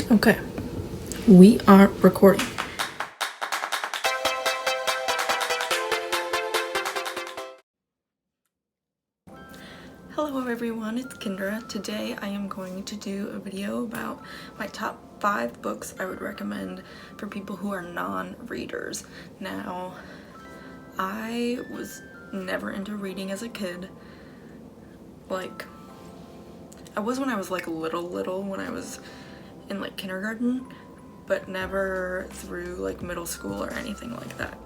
Okay, we are recording. Hello everyone, it's Kendra. Today I am going to do a video about my top 5 books I would recommend for people who are non-readers. Now, I was never into reading as a kid. Like, I was when I was like little when I was in like kindergarten, but never through like middle school or anything like that.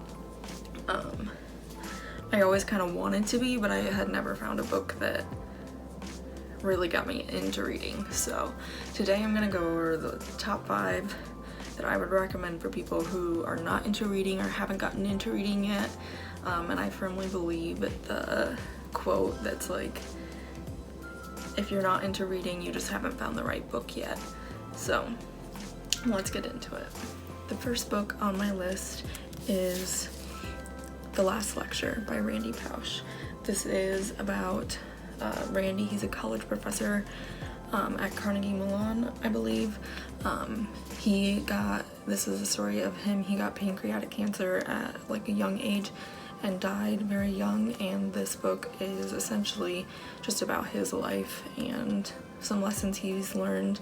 I always kind of wanted to be, but I had never found a book that really got me into reading. So today I'm gonna go over the top 5 that I would recommend for people who are not into reading or haven't gotten into reading yet. And I firmly believe the quote that's like, if you're not into reading, you just haven't found the right book yet. So let's get into it. The first book on my list is The Last Lecture by Randy Pausch. This is about Randy. He's a college professor at Carnegie Mellon, I believe. This is a story of him. He got pancreatic cancer at like a young age and died very young, and this book is essentially just about his life and some lessons he's learned,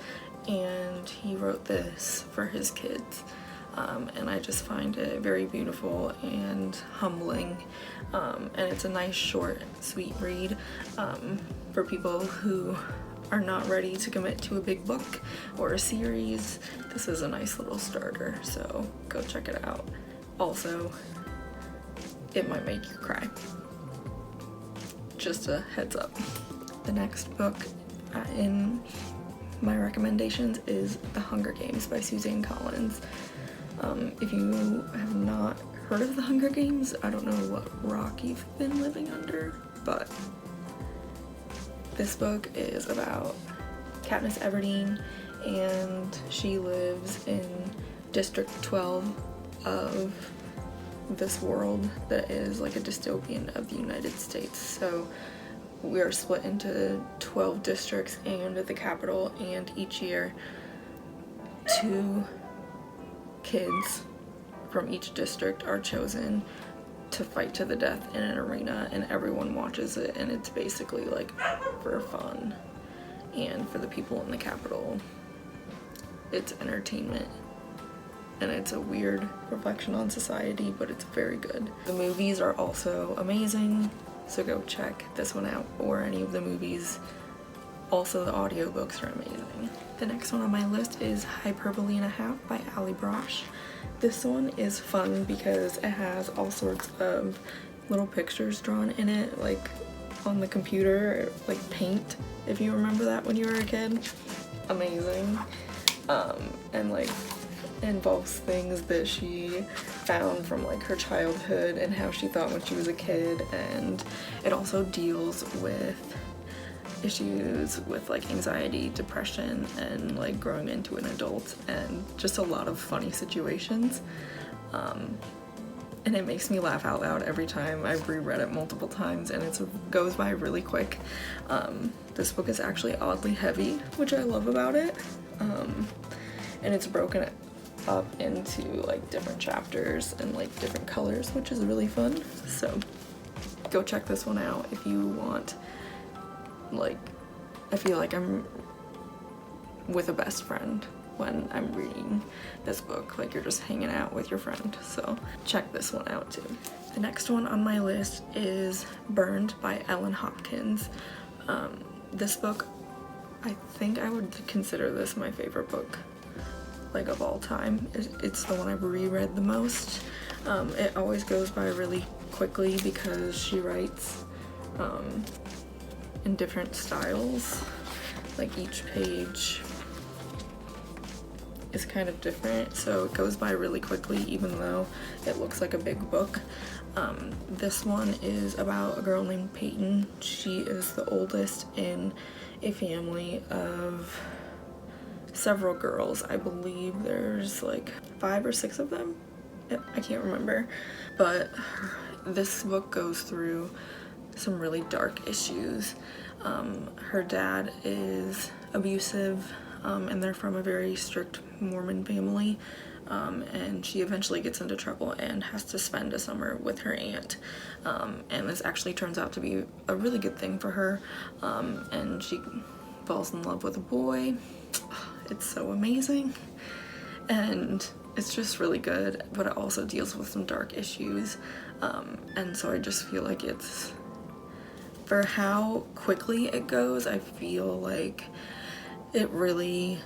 and he wrote this for his kids. And I just find it very beautiful and humbling, and it's a nice short sweet read for people who are not ready to commit to a big book or a series. This is a nice little starter, so go check it out. Also, it might make you cry. Just a heads up. The next book in my recommendations is The Hunger Games by Suzanne Collins. If you have not heard of The Hunger Games, I don't know what rock you've been living under, but this book is about Katniss Everdeen, and she lives in District 12 of this world that is like a dystopian of the United States. So we are split into 12 districts and the capital, and each year 2 kids from each district are chosen to fight to the death in an arena, and everyone watches it, and it's basically like for fun. And for the people in the capital, it's entertainment, and it's a weird reflection on society, but it's very good. The movies are also amazing, so go check this one out, or any of the movies. Also, the audiobooks are amazing. The next one on my list is Hyperbole and a Half by Ali Brosh. This one is fun because it has all sorts of little pictures drawn in it, like on the computer, like paint, if you remember that when you were a kid. Amazing. And like involves things that she found from like her childhood and how she thought when she was a kid, and it also deals with issues with like anxiety, depression, and like growing into an adult, and just a lot of funny situations. And it makes me laugh out loud every time. I've reread it multiple times, and it goes by really quick. This book is actually oddly heavy, which I love about it. And it's broken up into like different chapters and like different colors, which is really fun. So go check this one out if you want. Like, I feel like I'm with a best friend when I'm reading this book, like you're just hanging out with your friend, so check this one out too. The next one on my list is Burned by Ellen Hopkins. This book, I think I would consider this my favorite book, like of all time. It's the one I've reread the most. It always goes by really quickly because she writes in different styles. Like each page is kind of different, so it goes by really quickly even though it looks like a big book. This one is about a girl named Peyton. She is the oldest in a family of several girls. I believe there's like 5 or 6 of them. I can't remember, but this book goes through some really dark issues. Her dad is abusive, and they're from a very strict Mormon family, and she eventually gets into trouble and has to spend a summer with her aunt, and this actually turns out to be a really good thing for her, and she falls in love with a boy. It's so amazing, and it's just really good, but it also deals with some dark issues, and so I just feel like it's, for how quickly it goes, I feel like it really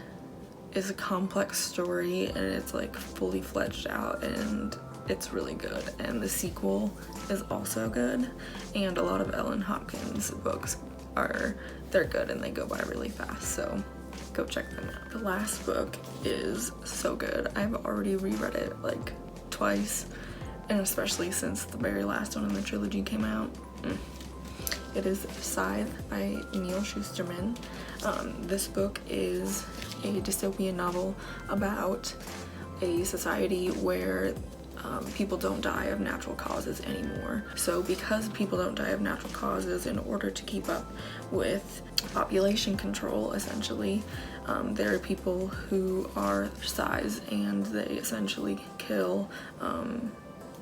is a complex story, and it's like fully fledged out, and it's really good. And the sequel is also good, and a lot of Ellen Hopkins books they're good and they go by really fast, so go check them out. The last book is so good. I've already reread it like twice, and especially since the very last one in the trilogy came out. It is Scythe by Neil Shusterman. This book is a dystopian novel about a society where people don't die of natural causes anymore. So because people don't die of natural causes, in order to keep up with population control, essentially, there are people who are size, and they essentially kill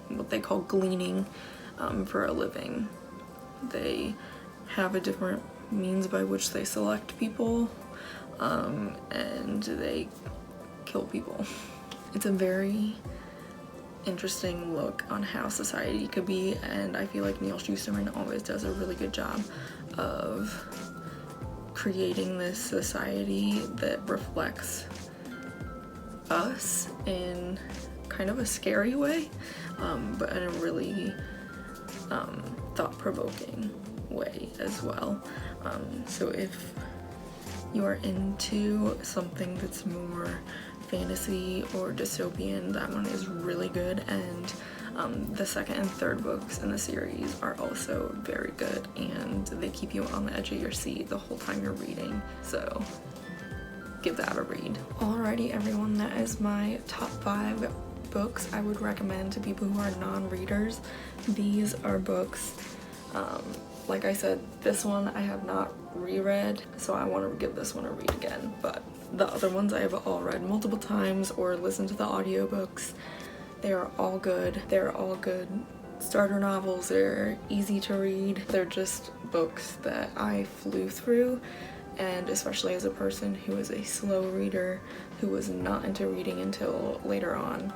what they call gleaning for a living. They have a different means by which they select people, and they kill people. It's a very interesting look on how society could be, and I feel like Neil Shusterman always does a really good job of creating this society that reflects us in kind of a scary way, but in a really thought-provoking way as well. So if you are into something that's more fantasy or dystopian, that one is really good, and the second and third books in the series are also very good, and they keep you on the edge of your seat the whole time you're reading, so give that a read. Alrighty everyone, that is my top 5 books I would recommend to people who are non-readers. These are books, like I said, this one I have not reread, so I want to give this one a read again, but the other ones I have all read multiple times or listened to the audiobooks. They are all good. They're all good starter novels. They're easy to read. They're just books that I flew through, and especially as a person who is a slow reader, who was not into reading until later on,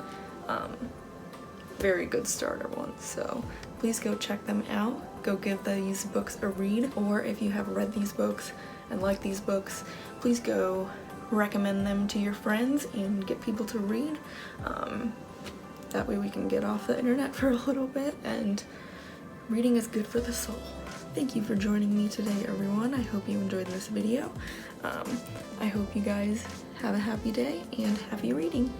very good starter ones. So please go check them out. Go give these books a read, or if you have read these books and like these books, please go recommend them to your friends and get people to read. That way we can get off the internet for a little bit, and reading is good for the soul. Thank you for joining me today, everyone. I hope you enjoyed this video. I hope you guys have a happy day and happy reading.